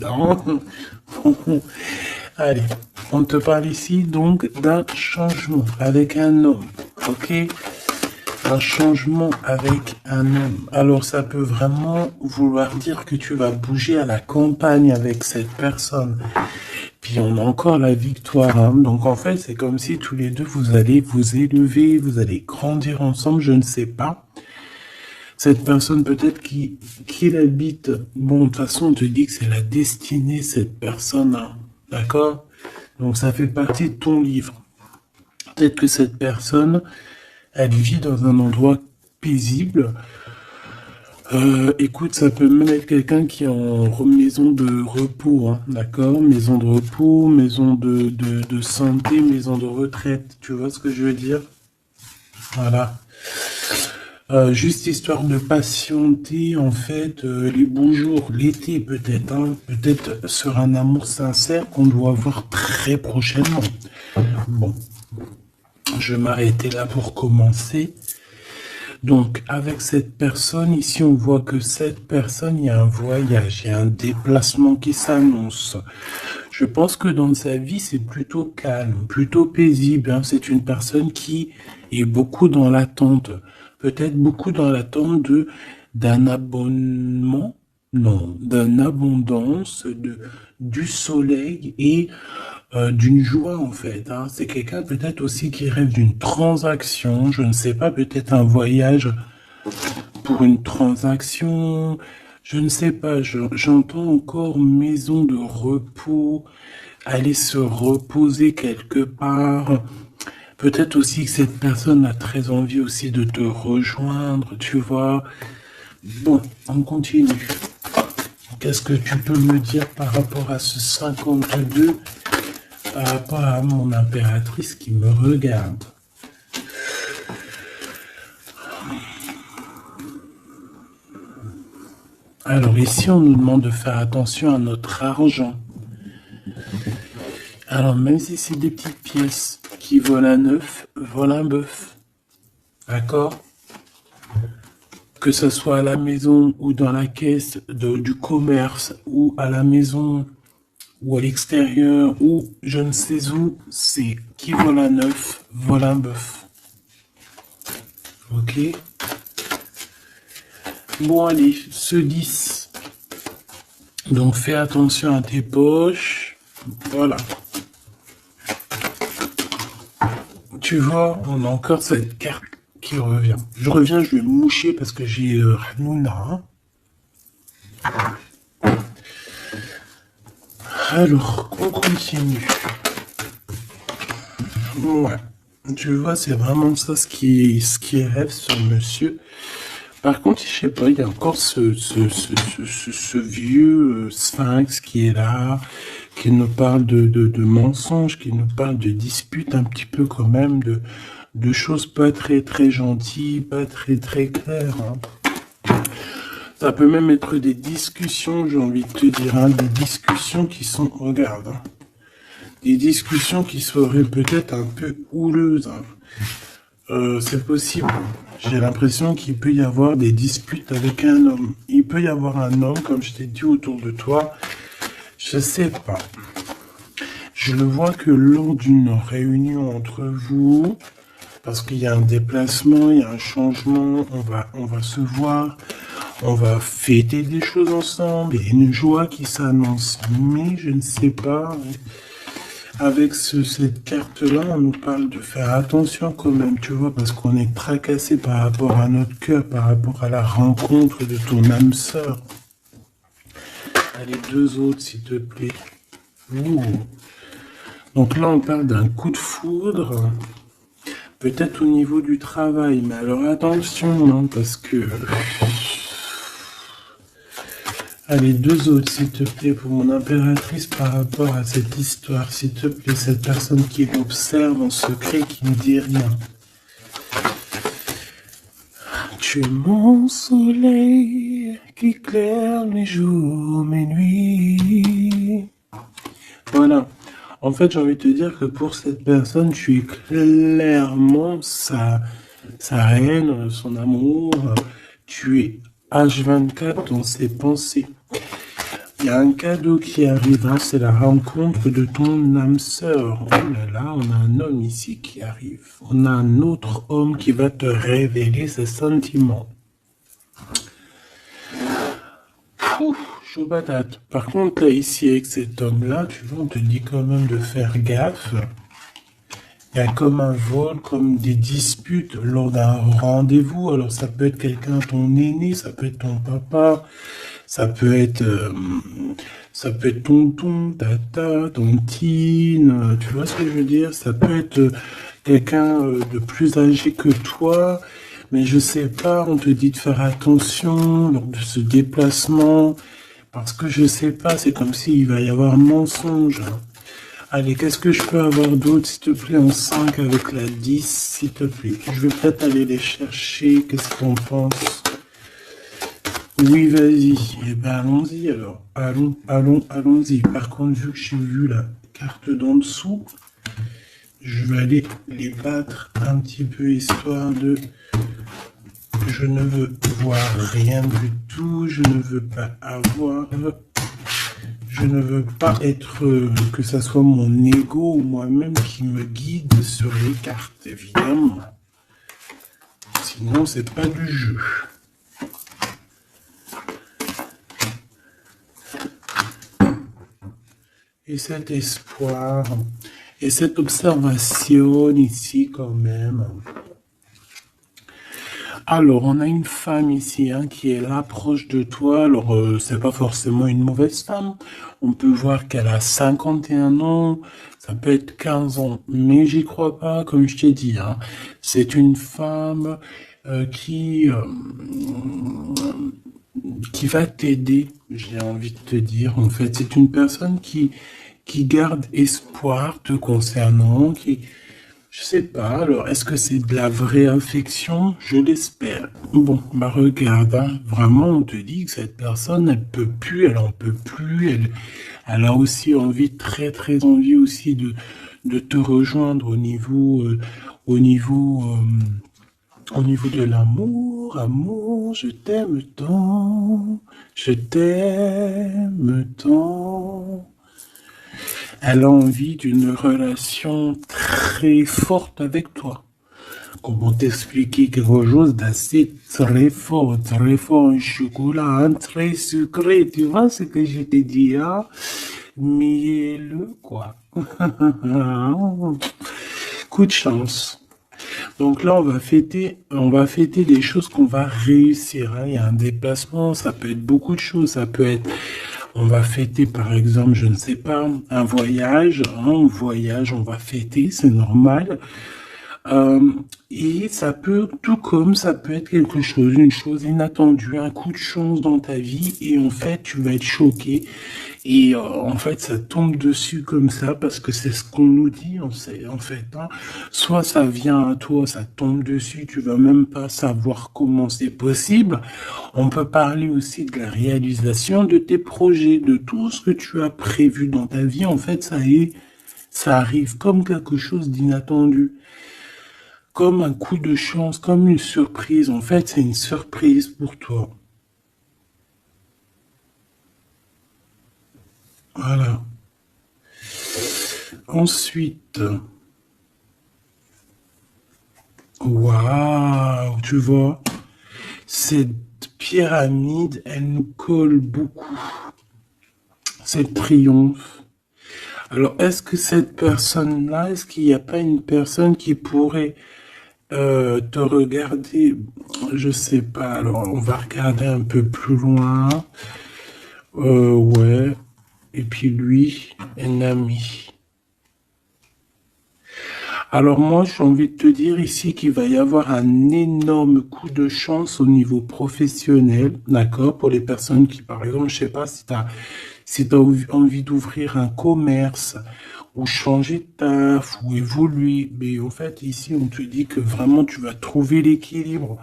Non. Allez, on te parle ici donc d'un changement avec un homme, ok? Un changement avec un homme. Alors ça peut vraiment vouloir dire que tu vas bouger à la campagne avec cette personne. Puis on a encore la victoire, hein. Donc en fait, c'est comme si tous les deux, vous allez vous élever, vous allez grandir ensemble, je ne sais pas. Cette personne peut-être qui l'habite, bon, de toute façon, on te dit que c'est la destinée, cette personne, hein. D'accord? Donc ça fait partie de ton livre. Peut-être que cette personne, elle vit dans un endroit paisible. Écoute, ça peut même être quelqu'un qui est en maison de repos, hein, d'accord? Maison de repos, maison de santé, maison de retraite. Tu vois ce que je veux dire? Voilà. Juste histoire de patienter, en fait, les beaux jours, l'été peut-être, hein, peut-être sur un amour sincère qu'on doit voir très prochainement. Bon, je vais m'arrêter là pour commencer. Donc, avec cette personne, ici, on voit que cette personne, il y a un voyage, il y a un déplacement qui s'annonce. Je pense que dans sa vie, c'est plutôt calme, plutôt paisible, hein. C'est une personne qui est beaucoup dans l'attente. Peut-être beaucoup dans l'attente d'un abonnement, non, d'une abondance, du soleil et d'une joie en fait, hein. C'est quelqu'un peut-être aussi qui rêve d'une transaction, je ne sais pas, peut-être un voyage pour une transaction, je ne sais pas, j'entends encore maison de repos, aller se reposer quelque part. Peut-être aussi que cette personne a très envie aussi de te rejoindre, tu vois. Bon, on continue. Qu'est-ce que tu peux me dire par rapport à ce 52, par rapport à mon impératrice qui me regarde? Alors ici, on nous demande de faire attention à notre argent. Alors même si c'est des petites pièces qui volent un œuf, volent un bœuf. D'accord? Que ce soit à la maison ou dans la caisse du commerce ou à la maison ou à l'extérieur ou je ne sais où, c'est qui vole un œuf, vole un bœuf. Ok? Bon allez, ce 10. Donc fais attention à tes poches. Voilà. Tu vois, on a encore cette carte qui revient. Je reviens, je vais me moucher parce que j'ai Hanouna. Alors, on continue. Ouais. Tu vois, c'est vraiment ça ce qui rêve ce monsieur. Par contre, je sais pas, il y a encore ce vieux sphinx qui est là, qui nous parle de mensonges, qui nous parle de disputes un petit peu quand même, de choses pas très très gentilles, pas très très claires, hein. Ça peut même être des discussions, j'ai envie de te dire, hein, des discussions qui sont, regarde, hein, des discussions qui seraient peut-être un peu houleuses, hein. C'est possible. J'ai l'impression qu'il peut y avoir des disputes avec un homme. Il peut y avoir un homme, comme je t'ai dit, autour de toi. Je sais pas. Je le vois que lors d'une réunion entre vous, parce qu'il y a un déplacement, il y a un changement, on va se voir, on va fêter des choses ensemble, il y a une joie qui s'annonce. Mais je ne sais pas. Avec cette carte-là, on nous parle de faire attention quand même, tu vois, parce qu'on est tracassé par rapport à notre cœur, par rapport à la rencontre de ton âme sœur. Allez, deux autres, s'il te plaît. Ouh. Donc là, on parle d'un coup de foudre, peut-être au niveau du travail, mais alors attention, hein, parce que... Allez, deux autres, s'il te plaît, pour mon impératrice par rapport à cette histoire. S'il te plaît, cette personne qui m'observe en secret, qui ne dit rien. Tu es mon soleil qui éclaire mes jours, mes nuits. Voilà. En fait, j'ai envie de te dire que pour cette personne, tu es clairement sa reine, son amour. Tu es H24 dans ses pensées. Il y a un cadeau qui arrive, hein, c'est la rencontre de ton âme sœur. Oh là là, on a un homme ici qui arrive. On a un autre homme qui va te révéler ses sentiments. Ouf, chaud patate. Par contre, là, ici, avec cet homme-là, tu vois, on te dit quand même de faire gaffe. Il y a comme un vol, comme des disputes lors d'un rendez-vous. Alors, ça peut être quelqu'un, ton aîné, ça peut être ton papa, ça peut être tonton, tata, tontine, tu vois ce que je veux dire? Ça peut être quelqu'un de plus âgé que toi, mais je sais pas, on te dit de faire attention lors de ce déplacement, parce que je sais pas, c'est comme s'il va y avoir mensonge. Allez, qu'est-ce que je peux avoir d'autre, s'il te plaît, en 5 avec la 10, s'il te plaît. Je vais peut-être aller les chercher, qu'est-ce qu'on pense? Oui, vas-y. Eh ben, allons-y alors. Allons-y. Par contre, vu que j'ai vu la carte d'en dessous, je vais aller les battre un petit peu, histoire de... Je ne veux voir rien du tout, je ne veux pas avoir... Je ne veux pas être, que ça soit mon ego ou moi-même qui me guide sur les cartes, évidemment. Sinon, c'est pas du jeu. Et cet espoir, et cette observation ici quand même. Alors, on a une femme ici hein, qui est là, proche de toi. Alors, c'est pas forcément une mauvaise femme. On peut voir qu'elle a 51 ans, ça peut être 15 ans, mais j'y crois pas, comme je t'ai dit. Hein. C'est une femme qui va t'aider, j'ai envie de te dire. En fait, c'est une personne qui garde espoir te concernant, qui... Je sais pas, alors est-ce que c'est de la vraie affection? Je l'espère. Bon, bah regarde, hein, vraiment on te dit que cette personne, elle peut plus, elle en peut plus, elle a aussi envie, très très envie aussi de te rejoindre au niveau de l'amour. Amour, je t'aime tant, je t'aime tant. Elle a envie d'une relation très forte avec toi. Comment t'expliquer quelque chose d'assez très fort, un chocolat, hein, très sucré, tu vois ce que je te dis, hein? Mielleux, quoi. Coup de chance. Donc là, on va fêter des choses qu'on va réussir, hein. Il y a un déplacement, ça peut être beaucoup de choses, ça peut être... On va fêter, par exemple, je ne sais pas, un voyage, on va fêter, c'est normal. Et ça peut, tout comme ça peut être quelque chose, une chose inattendue, un coup de chance dans ta vie, et en fait, tu vas être choqué. Et en fait, ça tombe dessus comme ça, parce que c'est ce qu'on nous dit, en fait. Hein. Soit ça vient à toi, ça tombe dessus, tu vas même pas savoir comment c'est possible. On peut parler aussi de la réalisation de tes projets, de tout ce que tu as prévu dans ta vie. En fait, ça arrive comme quelque chose d'inattendu. Comme un coup de chance, comme une surprise. En fait, c'est une surprise pour toi. Voilà. Ensuite, waouh, tu vois, cette pyramide, elle nous colle beaucoup. C'est triomphe. Alors, est-ce que cette personne-là, est-ce qu'il n'y a pas une personne qui pourrait te regarder? Je sais pas. Alors, on va regarder un peu plus loin. Ouais. Et puis lui, un ami. Alors moi, j'ai envie de te dire ici qu'il va y avoir un énorme coup de chance au niveau professionnel, d'accord? Pour les personnes qui, par exemple, je sais pas si t'as envie d'ouvrir un commerce ou changer de taf ou évoluer. Mais en fait, ici, on te dit que vraiment, tu vas trouver l'équilibre.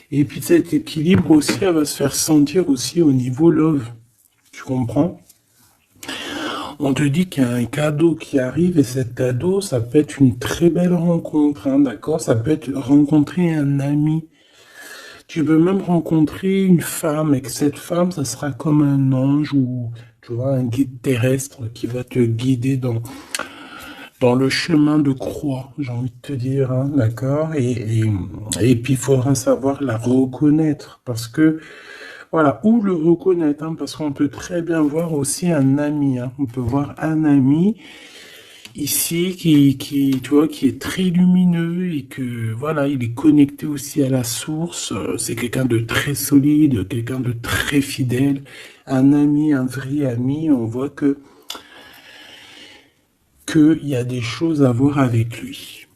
Et puis cet équilibre aussi, elle va se faire sentir aussi au niveau love. Tu comprends? On te dit qu'il y a un cadeau qui arrive et cet cadeau, ça peut être une très belle rencontre, hein, d'accord? Ça peut être rencontrer un ami. Tu peux même rencontrer une femme et que cette femme, ça sera comme un ange ou, tu vois, un guide terrestre qui va te guider dans le chemin de croix, j'ai envie de te dire, hein, d'accord? Et puis, il faudra savoir la reconnaître parce que, voilà, ou le reconnaître, hein, parce qu'on peut très bien voir aussi un ami, hein. On peut voir un ami ici tu vois, qui est très lumineux et que, voilà, il est connecté aussi à la source. C'est quelqu'un de très solide, quelqu'un de très fidèle, un ami, un vrai ami. On voit qu'il y a des choses à voir avec lui.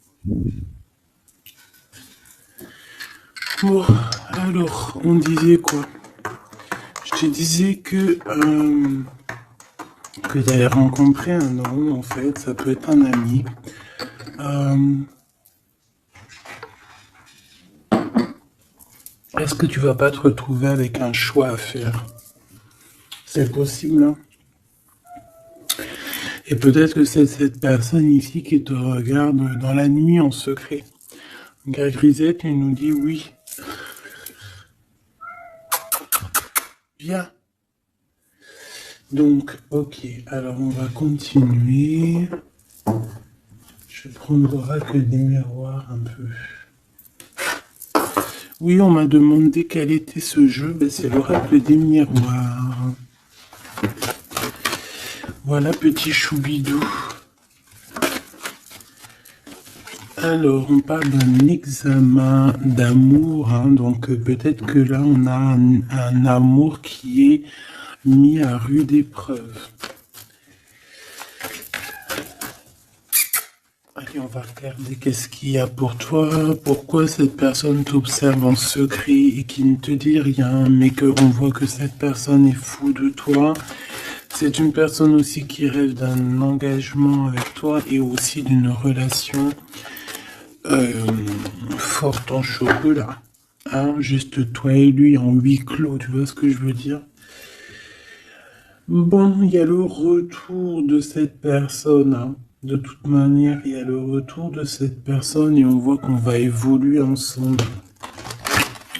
Bon, alors, on disait quoi? Je te disais que tu avais rencontré un homme, en fait, ça peut être un ami. Est-ce que tu vas pas te retrouver avec un choix à faire? C'est possible, hein? Et peut-être que c'est cette personne ici qui te regarde dans la nuit en secret. Regarde Grisette, il nous dit oui. Viens. Donc, ok, alors on va continuer. Je vais prendre l'oracle des miroirs un peu. Oui, on m'a demandé quel était ce jeu. Ben, c'est l'oracle des miroirs. Voilà, petit choubidou. Alors, on parle d'un examen d'amour, hein, donc peut-être que là, on a un amour qui est mis à rude épreuve. Allez, on va regarder qu'est-ce qu'il y a pour toi, pourquoi cette personne t'observe en secret et qui ne te dit rien, mais qu'on voit que cette personne est fou de toi. C'est une personne aussi qui rêve d'un engagement avec toi et aussi d'une relation forte en chocolat. Hein, juste toi et lui en huis clos, tu vois ce que je veux dire? Bon, il y a le retour de cette personne, hein. De toute manière, il y a le retour de cette personne et on voit qu'on va évoluer ensemble.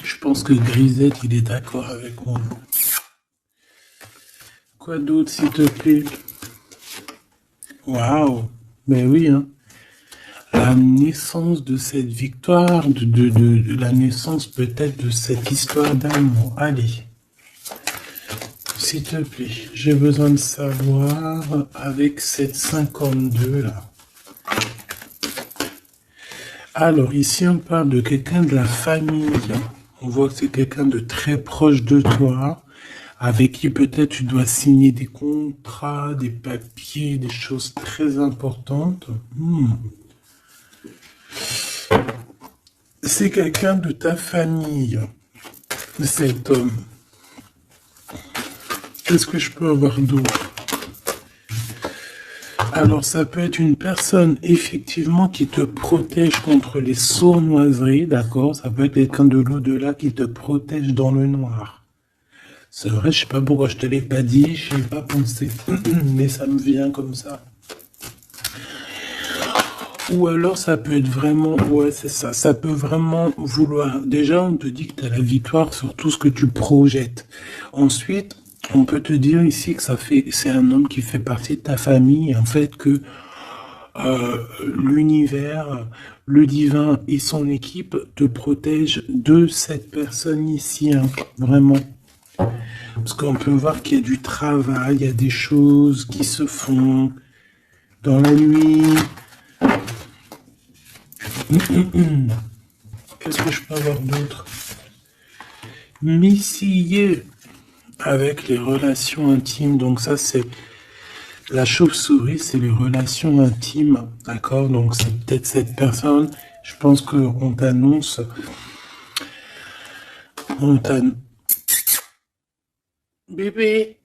Je pense que Grisette, il est d'accord avec moi. Quoi d'autre, s'il te plaît? Waouh! Ben oui, hein. La naissance de cette victoire, de la naissance peut-être de cette histoire d'amour. Allez. S'il te plaît, j'ai besoin de savoir avec cette 52 là. Alors ici on parle de quelqu'un de la famille. On voit que c'est quelqu'un de très proche de toi, avec qui peut-être tu dois signer des contrats, des papiers, des choses très importantes. C'est quelqu'un de ta famille, cet homme. Qu'est-ce que je peux avoir d'autre? Alors, ça peut être une personne, effectivement, qui te protège contre les sournoiseries, d'accord? Ça peut être quelqu'un de l'au-delà qui te protège dans le noir. C'est vrai, je sais pas pourquoi je te l'ai pas dit, je n'ai pas pensé, mais ça me vient comme ça. Ou alors, ça peut être vraiment, ouais, c'est ça, ça peut vraiment vouloir. Déjà, on te dit que tu as la victoire sur tout ce que tu projettes. Ensuite, on peut te dire ici que c'est un homme qui fait partie de ta famille, en fait, que l'univers, le divin et son équipe te protègent de cette personne ici, hein, vraiment. Parce qu'on peut voir qu'il y a du travail, il y a des choses qui se font dans la nuit. Qu'est-ce que je peux avoir d'autre? Missillé avec les relations intimes. Donc ça, c'est la chauve-souris, c'est les relations intimes. D'accord? Donc c'est peut-être cette personne. Je pense qu'on t'annonce... Bébé!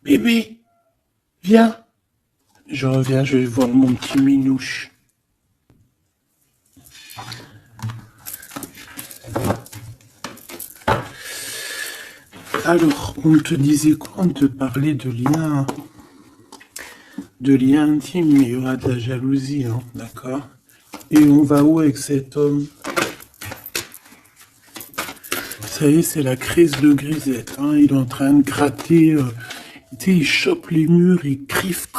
Bébé! Viens! Je reviens, je vais voir mon petit minouche. Alors, on te disait quoi? On te parlait de liens intimes, mais il y aura de la jalousie, hein, d'accord? Et on va où avec cet homme? ça y est, c'est la crise de grisette. Hein. Il est en train de gratter. Tu sais, il chope les murs, il griffe.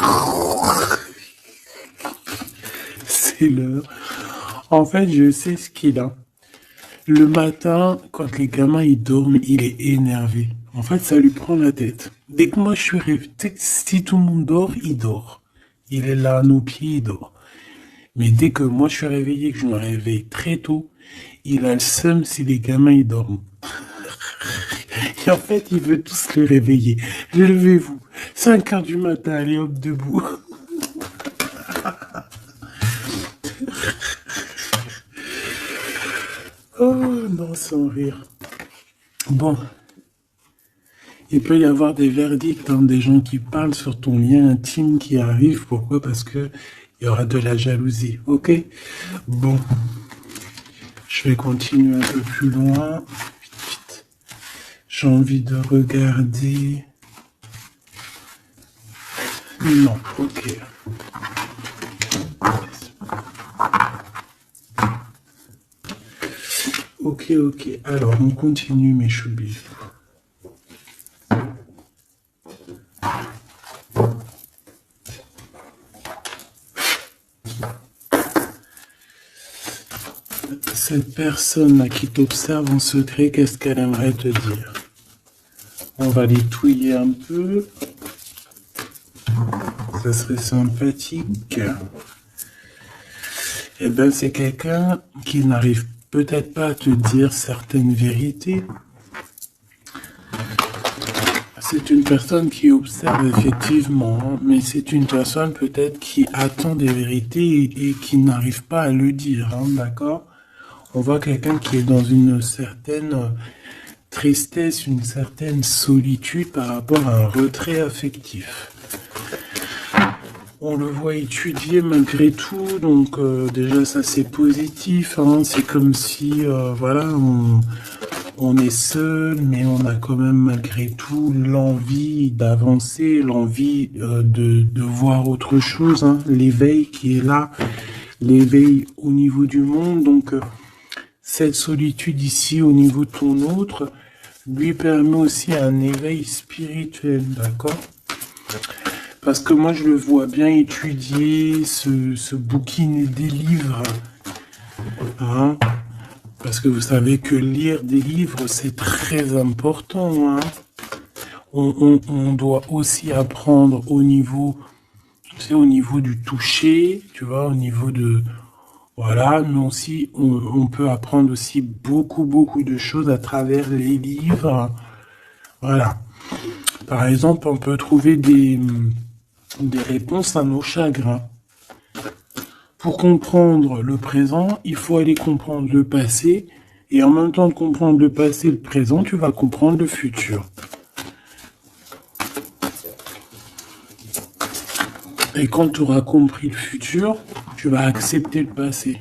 C'est l'heure. En fait, je sais ce qu'il a. Le matin, quand les gamins ils dorment, il est énervé. En fait, ça lui prend la tête. Dès que moi je suis réveillé, si tout le monde dort, il dort. Il est là à nos pieds, il dort. Mais dès que moi je suis réveillé, que je me réveille très tôt, il a le seum si les gamins ils dorment. Et en fait, il veut tous les réveiller. Levez-vous. 5 heures du matin, allez hop, debout. Oh non, sans rire. Bon, il peut y avoir des verdicts, hein, des gens qui parlent sur ton lien intime qui arrivent. Pourquoi? Parce que il y aura de la jalousie. Ok? Bon, je vais continuer un peu plus loin. Vite, vite. J'ai envie de regarder. Non, ok. Ok, ok. Alors, on continue, mes choubis. Cette personne-là qui t'observe en secret, qu'est-ce qu'elle aimerait te dire? On va les touiller un peu. Ça serait sympathique. Eh ben, c'est quelqu'un qui n'arrive peut-être pas à te dire certaines vérités. C'est une personne qui observe effectivement, hein, mais c'est une personne peut-être qui attend des vérités et qui n'arrive pas à le dire, hein, d'accord? On voit quelqu'un qui est dans une certaine tristesse, une certaine solitude par rapport à un retrait affectif. On le voit étudier malgré tout, donc déjà ça c'est positif, hein, c'est comme si voilà, on est seul, mais on a quand même malgré tout l'envie d'avancer, l'envie de voir autre chose, hein, l'éveil qui est là, l'éveil au niveau du monde, donc cette solitude ici au niveau de ton autre lui permet aussi un éveil spirituel, d'accord? Parce que moi je le vois bien étudier, se bouquiner des livres, hein? Parce que vous savez que lire des livres c'est très important, hein? On doit aussi apprendre au niveau, tu sais, au niveau du toucher, tu vois, au niveau de... Voilà, mais aussi, on peut apprendre aussi beaucoup de choses à travers les livres. Voilà. Par exemple, on peut trouver des réponses à nos chagrins. Pour comprendre le présent, il faut aller comprendre le passé. Et en même temps de comprendre le passé et le présent, tu vas comprendre le futur. Et quand tu auras compris le futur, tu vas accepter le passé.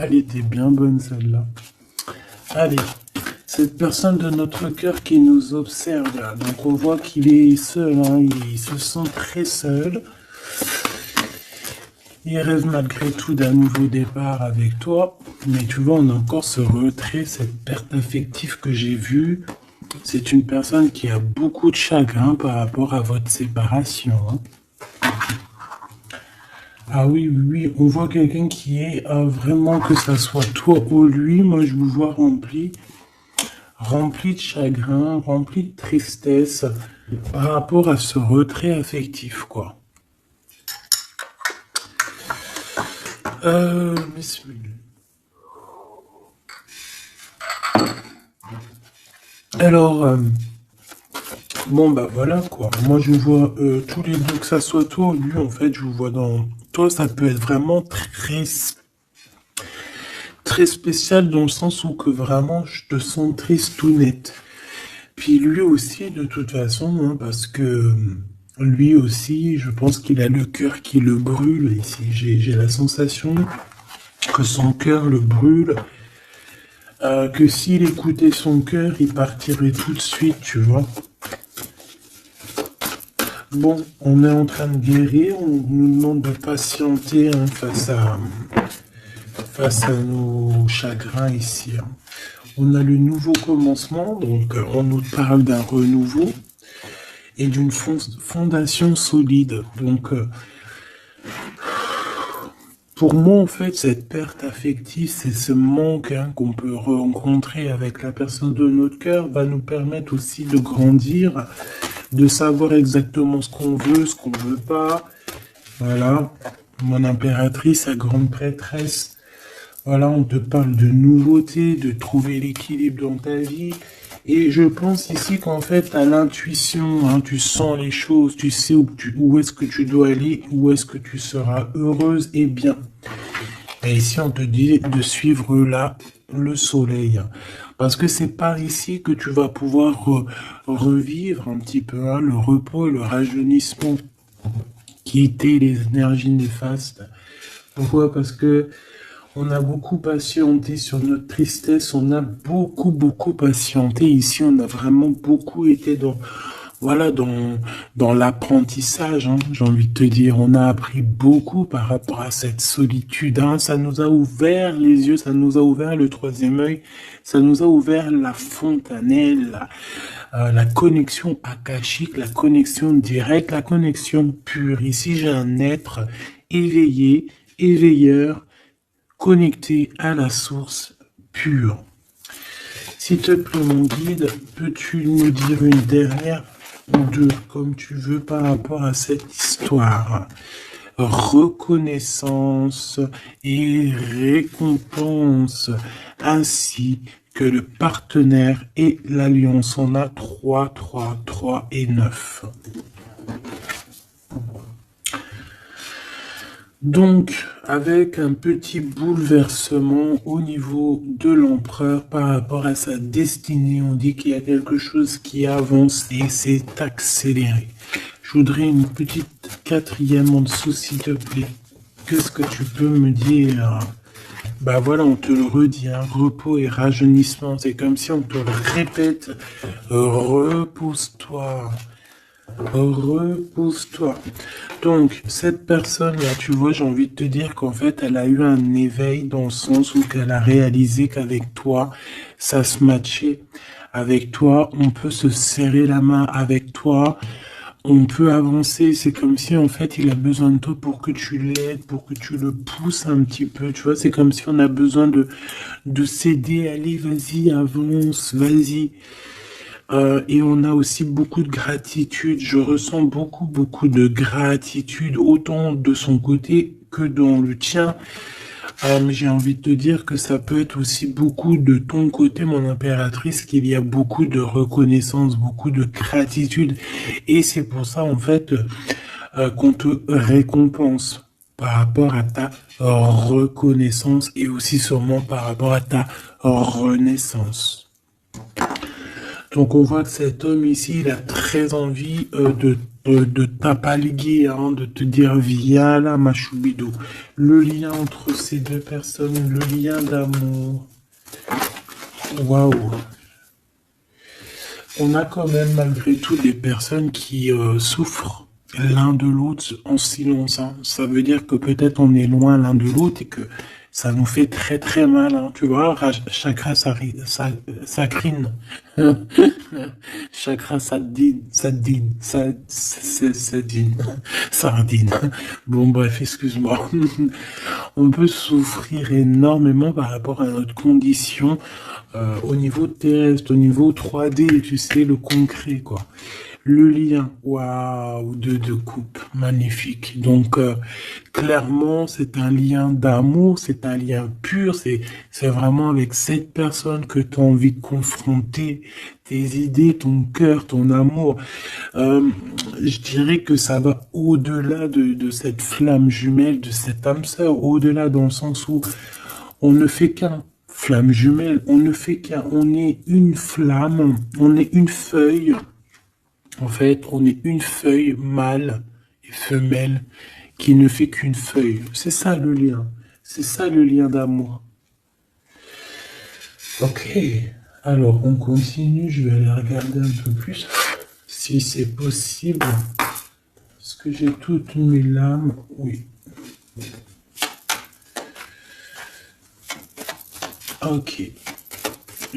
Elle était bien bonne celle-là. Allez, cette personne de notre cœur qui nous observe là, donc on voit qu'il est seul, hein, il se sent très seul. Il rêve malgré tout d'un nouveau départ avec toi, mais tu vois, on a encore ce retrait, cette perte affective que j'ai vue. C'est une personne qui a beaucoup de chagrin par rapport à votre séparation, hein. Ah oui, oui, on voit quelqu'un qui est vraiment, que ça soit toi ou lui, moi je vous vois rempli de chagrin, rempli de tristesse par rapport à ce retrait affectif, quoi. Alors, bon bah voilà quoi, moi je vois tous les deux, que ça soit toi ou lui, en fait je vous vois dans... Toi ça peut être vraiment très spécial dans le sens où que vraiment je te sens triste tout net. Puis lui aussi de toute façon, hein, parce que lui aussi je pense qu'il a le cœur qui le brûle ici, j'ai la sensation que son cœur le brûle, que s'il écoutait son cœur il partirait tout de suite, tu vois. Bon, on est en train de guérir, on nous demande de patienter, hein, face à nos chagrins ici, hein. On a le nouveau commencement, donc on nous parle d'un renouveau et d'une fondation solide. Donc, pour moi, en fait, cette perte affective, c'est ce manque qu'on peut rencontrer avec la personne de notre cœur, va nous permettre aussi de grandir, de savoir exactement ce qu'on veut pas. Voilà, mon impératrice, la grande prêtresse. Voilà, on te parle de nouveauté, de trouver l'équilibre dans ta vie. Et je pense ici qu'en fait, à l'intuition, hein, tu sens les choses, tu sais où est-ce que tu dois aller, où est-ce que tu seras heureuse et bien. Et ici, on te dit de suivre là le soleil. Parce que c'est par ici que tu vas pouvoir revivre un petit peu hein, le repos et le rajeunissement qui étaient les énergies néfastes. Pourquoi? Parce que on a beaucoup patienté sur notre tristesse, on a beaucoup patienté. Ici, on a vraiment beaucoup été voilà, dans l'apprentissage, hein, j'ai envie de te dire. On a appris beaucoup par rapport à cette solitude, hein. Ça nous a ouvert les yeux, ça nous a ouvert le troisième œil, ça nous a ouvert la fontanelle, la connexion akashique, la connexion directe, la connexion pure. Ici, j'ai un être éveillé, éveilleur, connecté à la source pure. S'il te plaît, mon guide, peux-tu nous dire une dernière ou deux, comme tu veux, par rapport à cette histoire? Reconnaissance et récompense, ainsi que le partenaire et l'alliance. On a 3, 3, 3 et 9. Donc, avec un petit bouleversement au niveau de l'empereur par rapport à sa destinée, on dit qu'il y a quelque chose qui avance et c'est accéléré. Je voudrais une petite quatrième en dessous, s'il te plaît. Qu'est-ce que tu peux me dire? Bah voilà, on te le redit, hein, repos et rajeunissement. C'est comme si on te le répète. Repose-toi. Repose-toi. Donc, cette personne-là, tu vois, j'ai envie de te dire qu'en fait, elle a eu un éveil dans le sens où qu'elle a réalisé qu'avec toi, ça se matchait. Avec toi, on peut se serrer la main. Avec toi, on peut avancer. C'est comme si, en fait, il a besoin de toi pour que tu l'aides, pour que tu le pousses un petit peu. Tu vois, c'est comme si on a besoin de s'aider. Allez, vas-y, avance, vas-y. Et on a aussi beaucoup de gratitude. Je ressens beaucoup de gratitude, autant de son côté que dans le tien. J'ai envie de te dire que ça peut être aussi beaucoup de ton côté, mon impératrice, qu'il y a beaucoup de reconnaissance, beaucoup de gratitude. Et c'est pour ça, en fait, qu'on te récompense par rapport à ta reconnaissance et aussi sûrement par rapport à ta renaissance. Donc on voit que cet homme ici, il a très envie de t'apaliguer, hein, de te dire viens là ma choubidou. Le lien entre ces deux personnes, le lien d'amour. Waouh. On a quand même malgré tout des personnes qui souffrent l'un de l'autre en silence, hein. Ça veut dire que peut-être on est loin l'un de l'autre et que ça nous fait très mal, hein. Tu vois, chakra sacrine. Chakra sardine. Sardine. Bon bref, excuse-moi. On peut souffrir énormément par rapport à notre condition au niveau terrestre, au niveau 3D, tu sais, le concret, quoi. Le lien, waouh, de couple, magnifique. Donc, clairement, c'est un lien d'amour, c'est un lien pur, c'est vraiment avec cette personne que tu as envie de confronter tes idées, ton cœur, ton amour. Je dirais que ça va au-delà de cette flamme jumelle, de cette âme sœur, au-delà dans le sens où on ne fait qu'un. Flamme jumelle, on ne fait qu'un. On est une flamme, on est une feuille. En fait, on est une feuille mâle et femelle qui ne fait qu'une feuille. C'est ça le lien. C'est ça le lien d'amour. Ok. Alors, on continue. Je vais aller regarder un peu plus si c'est possible. Est-ce que j'ai toutes mes lames? Oui. Ok.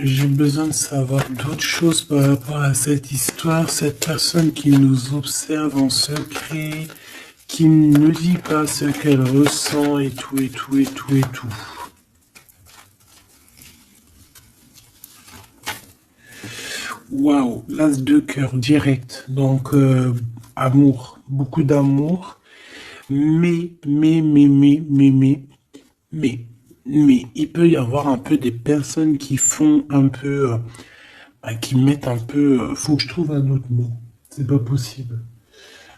j'ai besoin de savoir d'autres choses par rapport à cette histoire. Cette personne qui nous observe en secret, qui ne dit pas ce qu'elle ressent et tout, et tout, et tout, et tout. Waouh, l'as de cœur direct. Donc, amour, beaucoup d'amour. Mais, mais, il peut y avoir un peu des personnes qui font un peu, qui mettent un peu, faut que je trouve un autre mot. C'est pas possible.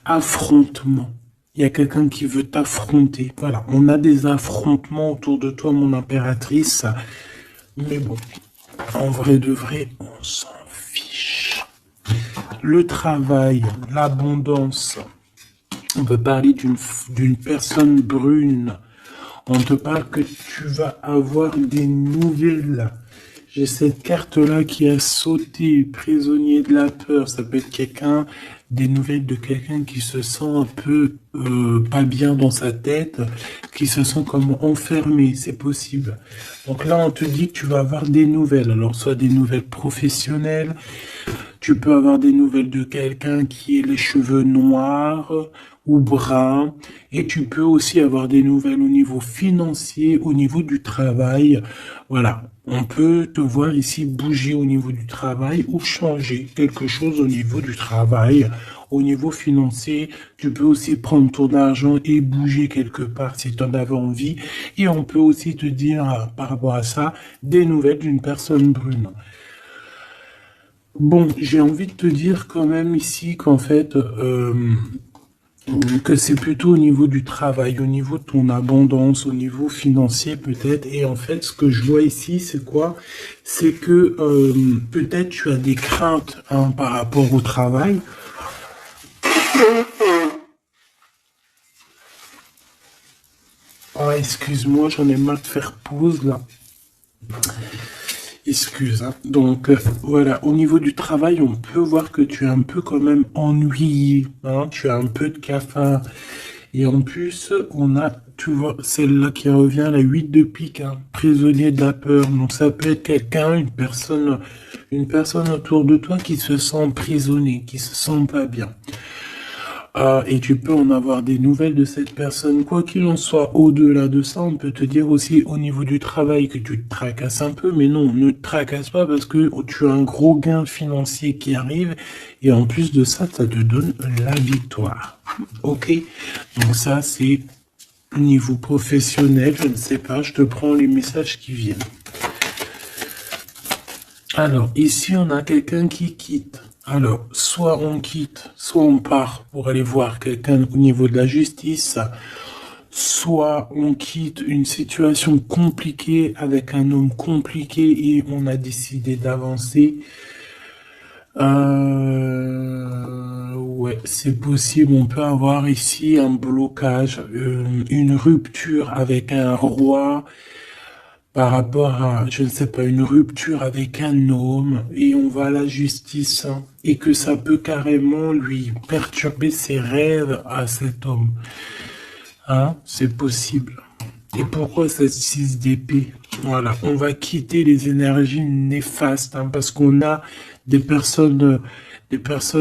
Affrontement. Il y a quelqu'un qui veut t'affronter. Voilà, on a des affrontements autour de toi, mon impératrice. Mais bon, en vrai de vrai, on s'en fiche. Le travail, l'abondance. On peut parler d'une personne brune. On te parle que tu vas avoir des nouvelles. J'ai cette carte-là qui a sauté, prisonnier de la peur. Ça peut être quelqu'un, des nouvelles de quelqu'un qui se sent un peu pas bien dans sa tête, qui se sent comme enfermé, c'est possible. Donc là, on te dit que tu vas avoir des nouvelles. Alors, soit des nouvelles professionnelles, tu peux avoir des nouvelles de quelqu'un qui a les cheveux noirs ou bruns, et tu peux aussi avoir des nouvelles au niveau financier, au niveau du travail. Voilà, on peut te voir ici bouger au niveau du travail ou changer quelque chose au niveau du travail. Au niveau financier, tu peux aussi prendre ton argent et bouger quelque part si tu en avais envie. Et on peut aussi te dire, par rapport à ça, des nouvelles d'une personne brune. Bon, j'ai envie de te dire quand même ici qu'en fait, que c'est plutôt au niveau du travail, au niveau de ton abondance, au niveau financier peut-être. Et en fait, ce que je vois ici, c'est quoi? C'est que peut-être tu as des craintes par rapport au travail. Oh, excuse-moi, j'en ai marre de faire pause là. Excuse, hein. Donc voilà, au niveau du travail, on peut voir que tu es un peu quand même ennuyé, hein, tu as un peu de cafard. Et en plus, on a, tu vois, celle-là qui revient, la 8 de pique, hein, prisonnier de la peur. Donc ça peut être quelqu'un, une personne autour de toi qui se sent emprisonnée, qui se sent pas bien. Et tu peux en avoir des nouvelles de cette personne. Quoi qu'il en soit, au-delà de ça, on peut te dire aussi au niveau du travail que tu te tracasses un peu, mais non, ne te tracasse pas parce que tu as un gros gain financier qui arrive et en plus de ça, ça te donne la victoire. Ok? Donc ça, c'est au niveau professionnel, je ne sais pas, je te prends les messages qui viennent. Alors, ici, on a quelqu'un qui quitte. Alors, soit on quitte, soit on part pour aller voir quelqu'un au niveau de la justice, soit on quitte une situation compliquée avec un homme compliqué et on a décidé d'avancer. Ouais, c'est possible. On peut avoir ici un blocage, une rupture avec un roi par rapport à, je ne sais pas, une rupture avec un homme et on va à la justice, hein, et que ça peut carrément lui perturber ses rêves à cet homme. Hein, c'est possible. Et pourquoi cette 6 d'épée? Voilà, on va quitter les énergies néfastes, hein, parce qu'on a des personnes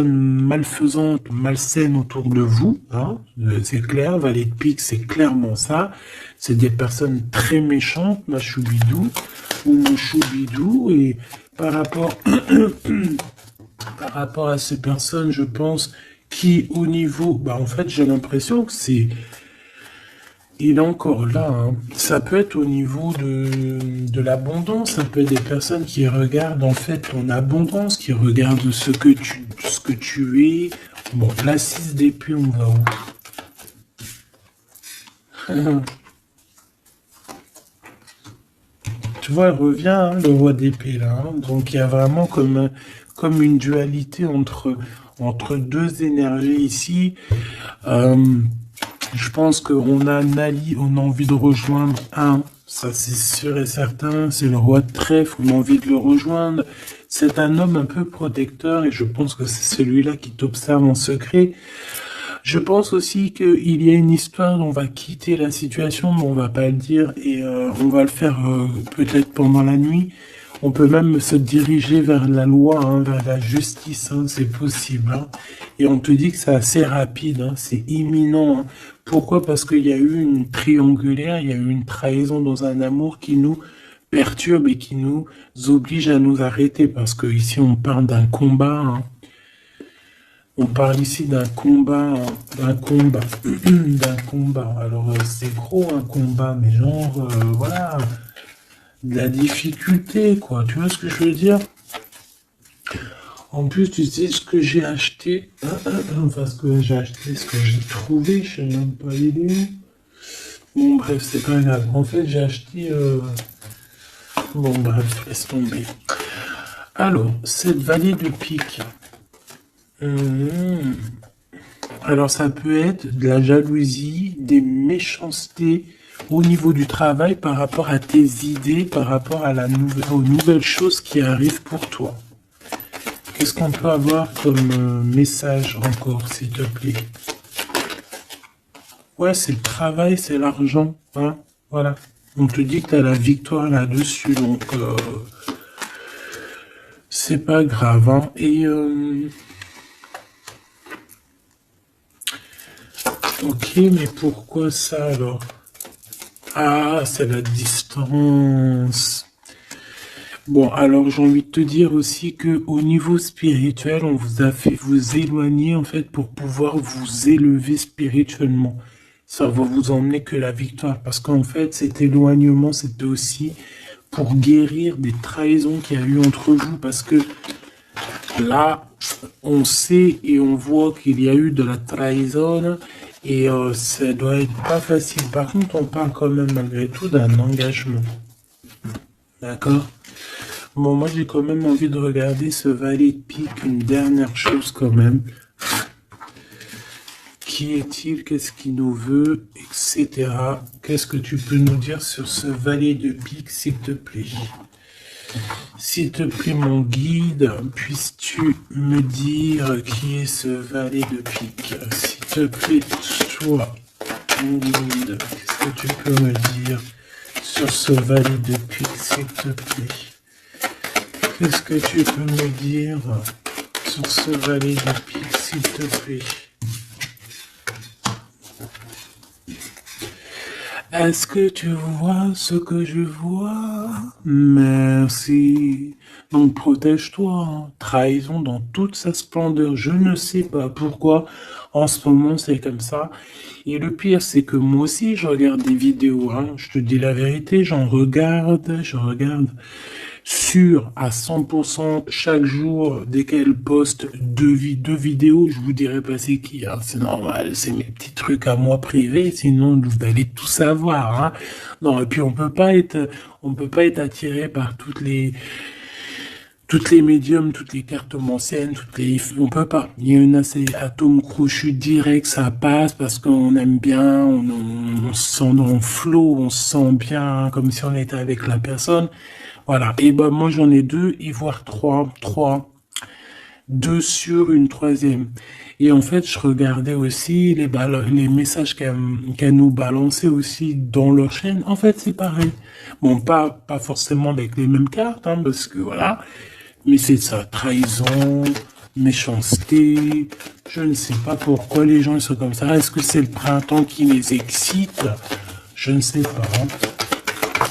malfaisantes, malsaines autour de vous. Hein, c'est clair, Valet de pique, c'est clairement ça. C'est des personnes très méchantes, ma choubidou, ou mon choubidou, et par rapport, par rapport à ces personnes, je pense, qui au niveau, bah en fait j'ai l'impression que il est encore là, hein. Ça peut être au niveau de l'abondance, ça peut être des personnes qui regardent en fait ton abondance, qui regardent ce que tu es. Bon, la 6 d'épée, on va où? Tu vois, elle revient, hein, le roi d'épée, là. Hein. Donc, il y a vraiment comme une dualité entre deux énergies ici. Je pense qu'on a Nali, on a envie de rejoindre un. Ça, c'est sûr et certain. C'est le roi de trèfle, on a envie de le rejoindre. C'est un homme un peu protecteur et je pense que c'est celui-là qui t'observe en secret. Je pense aussi qu'il y a une histoire, on va quitter la situation, mais on va pas le dire et on va le faire peut-être pendant la nuit. On peut même se diriger vers la loi, hein, vers la justice, hein, c'est possible. Hein. Et on te dit que c'est assez rapide, hein, c'est imminent. Hein. Pourquoi? Parce qu'il y a eu une triangulaire, il y a eu une trahison dans un amour qui nous perturbe et qui nous oblige à nous arrêter. Parce que ici, on parle d'un combat. Hein. On parle ici d'un combat, hein, d'un combat, d'un combat. Alors, c'est gros un combat, mais genre, voilà, de la difficulté, quoi. Tu vois ce que je veux dire? En plus, tu sais ce que j'ai acheté, enfin ce que j'ai acheté, ce que j'ai trouvé, je sais même pas il est où. Bon bref, c'est pas grave. En fait, j'ai acheté, bon bref, laisse tomber. Alors, cette vallée de pique. Alors, ça peut être de la jalousie, des méchancetés au niveau du travail par rapport à tes idées, par rapport à aux nouvelles choses qui arrivent pour toi. Qu'est-ce qu'on peut avoir comme message encore, s'il te plaît? Ouais, c'est le travail, c'est l'argent. Hein, voilà. On te dit que tu as la victoire là-dessus, donc c'est pas grave. Hein. Et ok, mais pourquoi ça alors? Ah, c'est la distance. Bon, alors j'ai envie de te dire aussi que au niveau spirituel, on vous a fait vous éloigner en fait pour pouvoir vous élever spirituellement. Ça va vous emmener que la victoire, parce qu'en fait, cet éloignement, c'était aussi pour guérir des trahisons qu'il y a eu entre vous, parce que là, on sait et on voit qu'il y a eu de la trahison, et ça doit être pas facile. Par contre, on parle quand même malgré tout d'un engagement. D'accord? Bon, moi j'ai quand même envie de regarder ce valet de pique, une dernière chose quand même. Qui est-il? Qu'est-ce qu'il nous veut? Etc. Qu'est-ce que tu peux nous dire sur ce valet de pique, s'il te plaît? S'il te plaît, mon guide, puisses-tu me dire qui est ce valet de pique? S'il te plaît, toi, mon guide, qu'est-ce que tu peux me dire sur ce valet de pique, s'il te plaît? Qu'est-ce que tu peux me dire sur ce valet de pique, s'il te plaît? Est-ce que tu vois ce que je vois? Merci. Donc protège-toi. Hein. Trahison dans toute sa splendeur. Je ne sais pas pourquoi en ce moment c'est comme ça. Et le pire c'est que moi aussi je regarde des vidéos. Hein. Je te dis la vérité, je regarde sûr à 100% chaque jour, dès qu'elle poste deux vidéos, je vous dirai pas c'est qui, hein, c'est normal, c'est mes petits trucs à moi privés, sinon vous allez tout savoir, hein. Non, et puis on peut pas être attiré par toutes les médiums, toutes les cartes anciennes, on peut pas. Il y a une assez atome crochu direct, ça passe parce qu'on aime bien, on se sent dans le flow, on se sent bien, comme si on était avec la personne. Voilà. Et ben, moi, j'en ai deux, et voire trois. Deux sur une troisième. Et en fait, je regardais aussi les messages qu'elle nous balançait aussi dans leur chaîne. En fait, c'est pareil. Bon, pas forcément avec les mêmes cartes, hein, parce que voilà. Mais c'est ça, trahison, méchanceté. Je ne sais pas pourquoi les gens ils sont comme ça. Est-ce que c'est le printemps qui les excite? Je ne sais pas. Hein.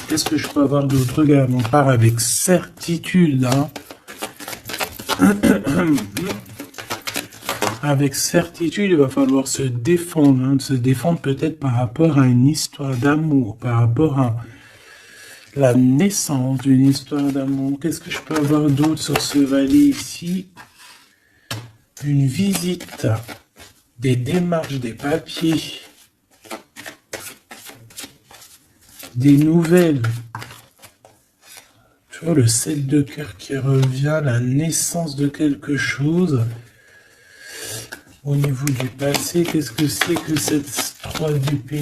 Qu'est-ce que je peux avoir d'autre? Regarde, on part avec certitude. Hein. Avec certitude, il va falloir se défendre. Hein, se défendre peut-être par rapport à une histoire d'amour, par rapport à la naissance d'une histoire d'amour. Qu'est-ce que je peux avoir d'autre sur ce valet ici? Une visite, des démarches, des papiers, des nouvelles. Tu vois, le 7 de cœur qui revient, la naissance de quelque chose. Au niveau du passé, qu'est-ce que c'est que cette 3 d'épée?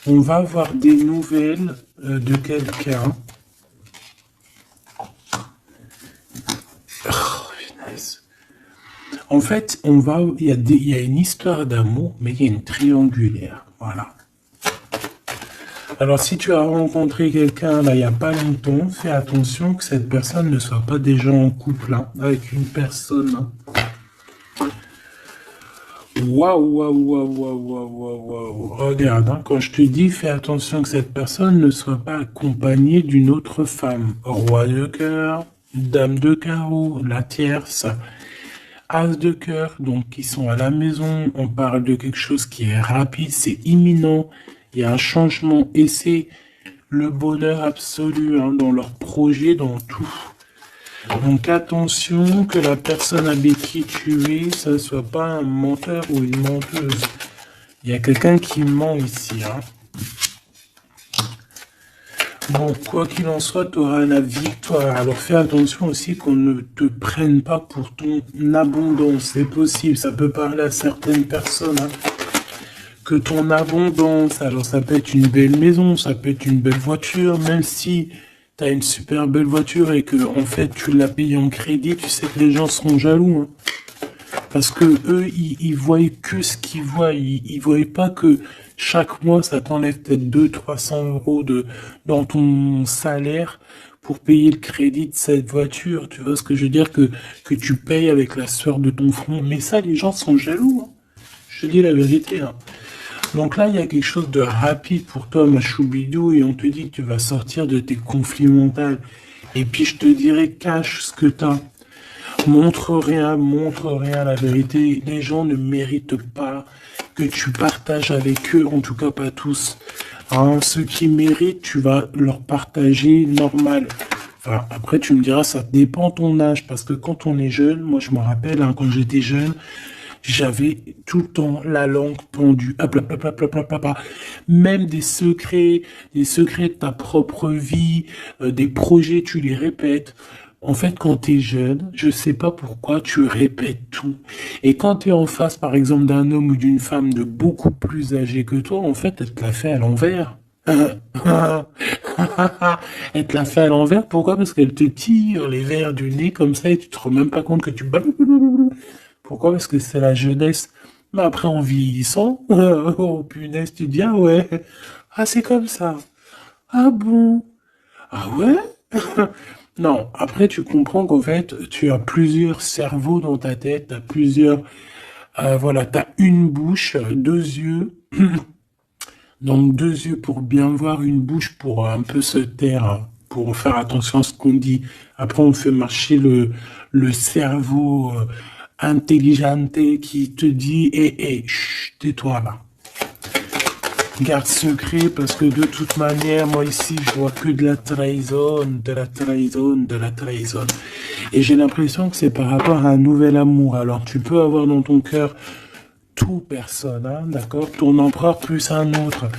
On va avoir des nouvelles de quelqu'un. Oh, finesse. En fait, il y a une histoire d'amour, mais il y a une triangulaire. Voilà. Alors, si tu as rencontré quelqu'un là il n'y a pas longtemps, fais attention que cette personne ne soit pas déjà en couple hein, avec une personne. Hein. Waouh, waouh, waouh, waouh, waouh, waouh, waouh. Regarde, hein, quand je te dis, fais attention que cette personne ne soit pas accompagnée d'une autre femme. Roi de cœur, dame de carreau, la tierce, as de cœur, donc qui sont à la maison. On parle de quelque chose qui est rapide, c'est imminent. Il y a un changement et c'est le bonheur absolu hein, dans leur projet, dans tout. Donc attention que la personne avec qui tu es, ça ne soit pas un menteur ou une menteuse. Il y a quelqu'un qui ment ici. Hein. Bon, quoi qu'il en soit, tu auras la victoire. Alors fais attention aussi qu'on ne te prenne pas pour ton abondance. C'est possible, ça peut parler à certaines personnes. Hein. Que ton abondance, alors ça peut être une belle maison, ça peut être une belle voiture, même si tu as une super belle voiture et que en fait tu l'as payé en crédit, tu sais que les gens seront jaloux. Hein. Parce que eux, ils voient que ce qu'ils voient. Ils voient pas que chaque mois, ça t'enlève peut-être 200-300 € dans ton salaire pour payer le crédit de cette voiture. Tu vois ce que je veux dire? Que tu payes avec la sueur de ton front. Mais ça, les gens sont jaloux. Hein. Je te dis la vérité. Hein. Donc là, il y a quelque chose de rapide pour toi, ma choubidou, et on te dit que tu vas sortir de tes conflits mentaux. Et puis, je te dirais, cache ce que tu as. Montre rien, la vérité. Les gens ne méritent pas que tu partages avec eux, en tout cas pas tous. Hein, ceux qui méritent, tu vas leur partager normal. Enfin, après, tu me diras, ça dépend de ton âge, parce que quand on est jeune, moi je me rappelle, hein, quand j'étais jeune, j'avais tout le temps la langue pendue. Hop, hop, hop, hop, hop, hop, hop. Même des secrets de ta propre vie, des projets, tu les répètes. En fait, quand tu es jeune, je sais pas pourquoi tu répètes tout. Et quand tu es en face, par exemple, d'un homme ou d'une femme de beaucoup plus âgé que toi, en fait, elle te l'a fait à l'envers. Elle te l'a fait à l'envers, pourquoi? Parce qu'elle te tire les verres du nez comme ça et tu te rends même pas compte que tu... Pourquoi? Parce que c'est la jeunesse. Mais après, en vieillissant, oh punaise, tu dis, ah ouais, ah c'est comme ça. Ah bon? Ah ouais? Non, après tu comprends qu'en fait, tu as plusieurs cerveaux dans ta tête, tu as plusieurs... voilà, tu as une bouche, deux yeux. Donc deux yeux pour bien voir, une bouche pour un peu se taire, hein, pour faire attention à ce qu'on dit. Après, on fait marcher le cerveau intelligente qui te dit, chut, tais-toi là. Garde secret parce que de toute manière, moi ici, je vois que de la trahison, de la trahison, de la trahison. Et j'ai l'impression que c'est par rapport à un nouvel amour. Alors, tu peux avoir dans ton cœur tout personne, hein, d'accord? Ton empereur plus un autre.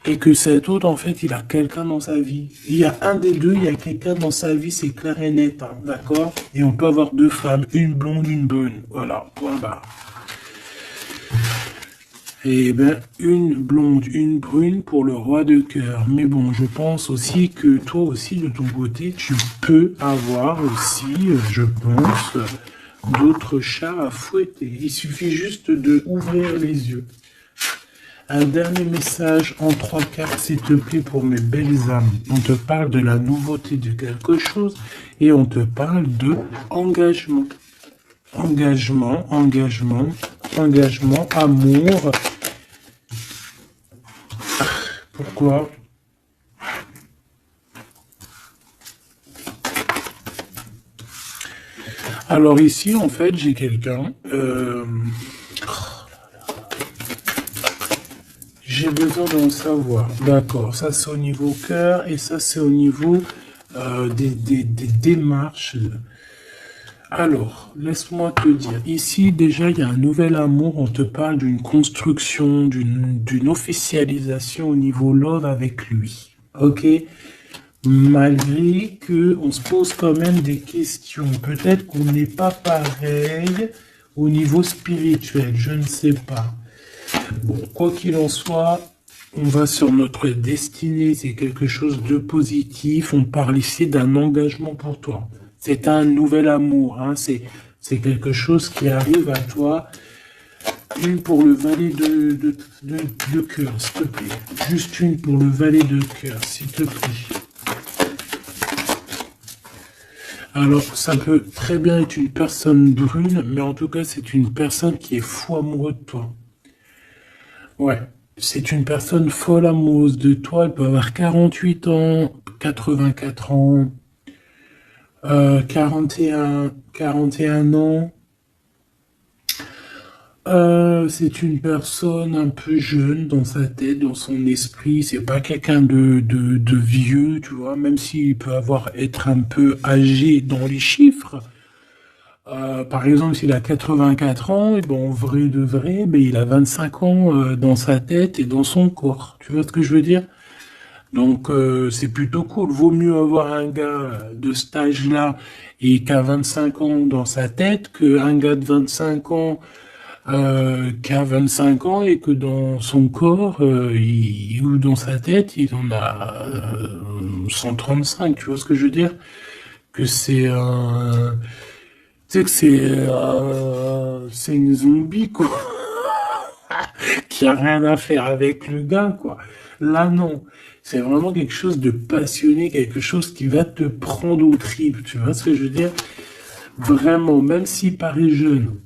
Et que cet autre, en fait, il a quelqu'un dans sa vie. Il y a un des deux, il y a quelqu'un dans sa vie, c'est clair et net, hein, d'accord? Et on peut avoir deux femmes, une blonde, une brune. Voilà, point barre. Eh bien, une blonde, une brune pour le roi de cœur. Mais bon, je pense aussi que toi aussi, de ton côté, tu peux avoir aussi, je pense, d'autres chats à fouetter. Il suffit juste de ouvrir les yeux. Un dernier message en 3 cartes, s'il te plaît, pour mes belles âmes. On te parle de la nouveauté de quelque chose et on te parle de engagement. Engagement, engagement, engagement, amour. Pourquoi? Alors ici, en fait, j'ai quelqu'un. J'ai besoin d'en savoir. D'accord, ça c'est au niveau cœur et ça c'est au niveau des démarches. Alors, laisse-moi te dire, ici déjà il y a un nouvel amour, on te parle d'une construction, d'une officialisation au niveau love avec lui. Ok? Malgré que on se pose quand même des questions. Peut-être qu'on n'est pas pareil au niveau spirituel, je ne sais pas. Bon, quoi qu'il en soit, on va sur notre destinée, c'est quelque chose de positif. On parle ici d'un engagement pour toi. C'est un nouvel amour, hein. C'est quelque chose qui arrive à toi Une pour le valet de cœur, s'il te plaît. Juste une pour le valet de cœur, s'il te plaît. Alors, ça peut très bien être une personne brune, mais en tout cas, c'est une personne qui est fou amoureux de toi. Ouais, c'est une personne folle amoureuse de toi. Elle peut avoir 48 ans, 84 ans, 41 ans. C'est une personne un peu jeune dans sa tête, dans son esprit. C'est pas quelqu'un de vieux, tu vois, même s'il peut être un peu âgé dans les chiffres. Par exemple, s'il a 84 ans, et bon, en vrai de vrai, ben, il a 25 ans dans sa tête et dans son corps. Tu vois ce que je veux dire? Donc, c'est plutôt cool. Vaut mieux avoir un gars de cet âge-là et qui a 25 ans dans sa tête qu'un gars de 25 ans qui a 25 ans et que dans son corps ou dans sa tête, il en a 135. Tu vois ce que je veux dire? Que c'est un... Tu sais que c'est une zombie, quoi, qui a rien à faire avec le gars, quoi. Là, non. C'est vraiment quelque chose de passionné, quelque chose qui va te prendre au tripes, tu vois ce que je veux dire? Vraiment, même s'il paraît jeune,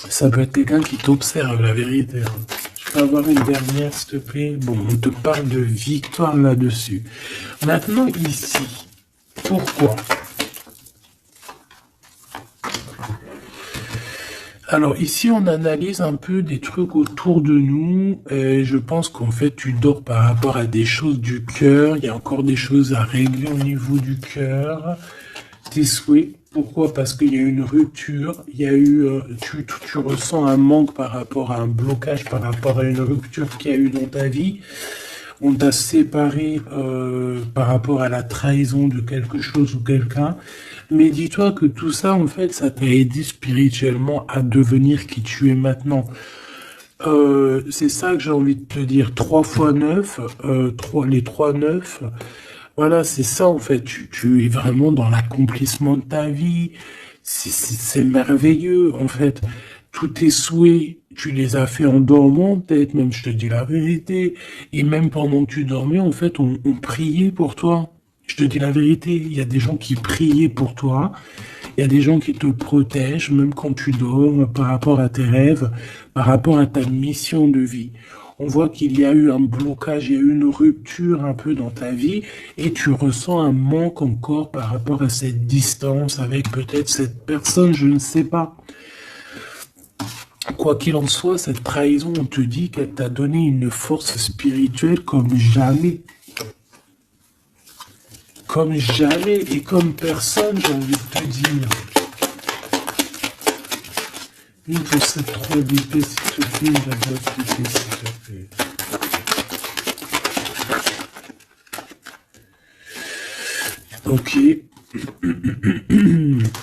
ça peut être quelqu'un qui t'observe, la vérité. Hein. Je peux avoir une dernière, s'il te plaît? Bon, on te parle de victoire là-dessus. Maintenant, ici, pourquoi? Alors ici, on analyse un peu des trucs autour de nous. Et je pense qu'en fait, tu dors par rapport à des choses du cœur. Il y a encore des choses à régler au niveau du cœur. Tes souhaits. Pourquoi? Parce qu'il y a eu une rupture. Il y a eu, tu ressens un manque par rapport à un blocage, par rapport à une rupture qu'il y a eu dans ta vie. On t'a séparé par rapport à la trahison de quelque chose ou quelqu'un. Mais dis-toi que tout ça, en fait, ça t'a aidé spirituellement à devenir qui tu es maintenant. C'est ça que j'ai envie de te dire. 3 fois 9, les 3 9. Voilà, c'est ça, en fait. Tu es vraiment dans l'accomplissement de ta vie. C'est merveilleux, en fait. Tous tes souhaits, tu les as fait en dormant, peut-être, même je te dis la vérité. Et même pendant que tu dormais, en fait, on priait pour toi. Je te dis la vérité, il y a des gens qui priaient pour toi, il y a des gens qui te protègent, même quand tu dors, par rapport à tes rêves, par rapport à ta mission de vie. On voit qu'il y a eu un blocage, il y a eu une rupture un peu dans ta vie, et tu ressens un manque encore par rapport à cette distance avec peut-être cette personne, je ne sais pas. Quoi qu'il en soit, cette trahison, on te dit qu'elle t'a donné une force spirituelle comme jamais. Comme jamais et comme personne, j'ai envie de te dire. Une pour cette 3 d'épée, s'il te plaît, la boîte d'épée, s'il te plaît. Ok.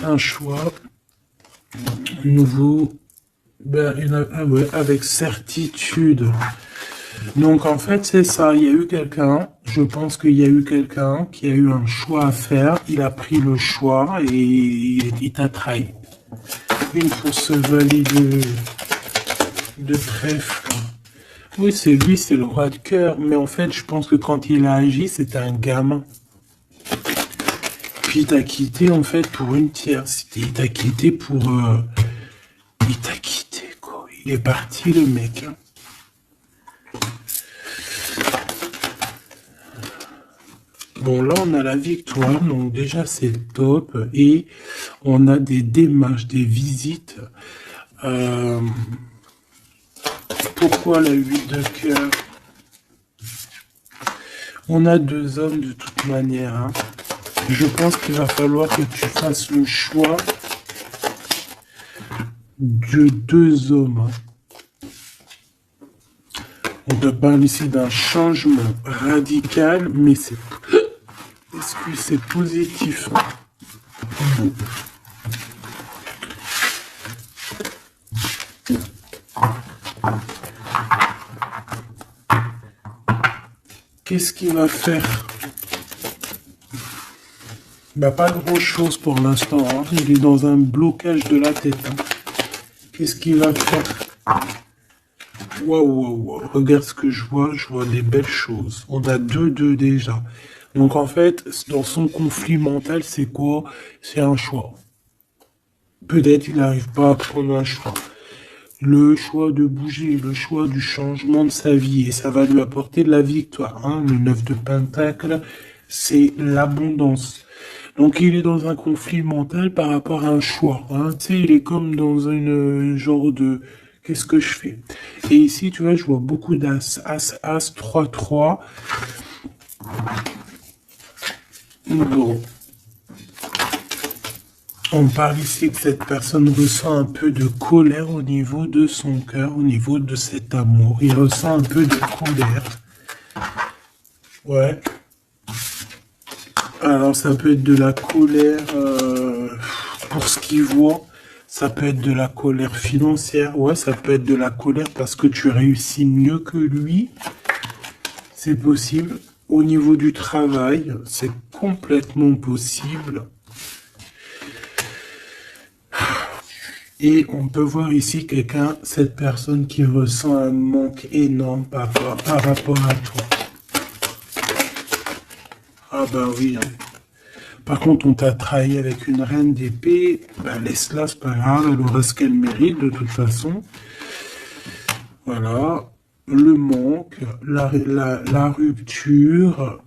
Un choix. Nouveau. Ben, avec certitude. Donc en fait c'est ça, il y a eu quelqu'un, je pense qu'il y a eu quelqu'un qui a eu un choix à faire, il a pris le choix et il t'a trahi. Une pour ce valet de trèfle. Oui, c'est lui, c'est le roi de cœur, mais en fait je pense que quand il a agi, c'était un gamin. Puis il t'a quitté en fait pour une tierce, il t'a quitté pour... Il t'a quitté quoi, il est parti le mec. Hein. Bon, là, on a la victoire, donc déjà, c'est top. Et on a des démarches, des visites. Pourquoi la 8 de cœur? On a 2 hommes de toute manière. Hein. Je pense qu'il va falloir que tu fasses le choix de 2 hommes. Hein. On te parle ici d'un changement radical, mais c'est... Est-ce que c'est positif? Qu'est-ce qu'il va faire? Bah, pas grand-chose pour l'instant. Hein. Il est dans un blocage de la tête. Hein. Qu'est-ce qu'il va faire? Waouh, waouh, waouh. Regarde ce que je vois des belles choses. On a 2-2 déjà. Donc en fait, dans son conflit mental, c'est quoi? C'est un choix. Peut-être il n'arrive pas à prendre un choix. Le choix de bouger, le choix du changement de sa vie, et ça va lui apporter de la victoire. Hein. Le 9 de Pentacle, c'est l'abondance. Donc il est dans un conflit mental par rapport à un choix. Hein. Tu sais, il est comme dans une genre de qu'est-ce que je fais? Et ici, tu vois, je vois beaucoup d'as, as, as, 3-3. Bon. On parle ici que cette personne ressent un peu de colère au niveau de son cœur, au niveau de cet amour. Il ressent un peu de colère. Ouais. Alors ça peut être de la colère pour ce qu'il voit. Ça peut être de la colère financière. Ouais, ça peut être de la colère parce que tu réussis mieux que lui. C'est possible. Au niveau du travail, c'est complètement possible. Et on peut voir ici quelqu'un, cette personne qui ressent un manque énorme par rapport à toi. Ah ben oui. Hein. Par contre, on t'a trahi avec une reine d'épée. Ben laisse-la, c'est pas grave, elle aura ce qu'elle mérite de toute façon. Voilà. Le manque, la rupture.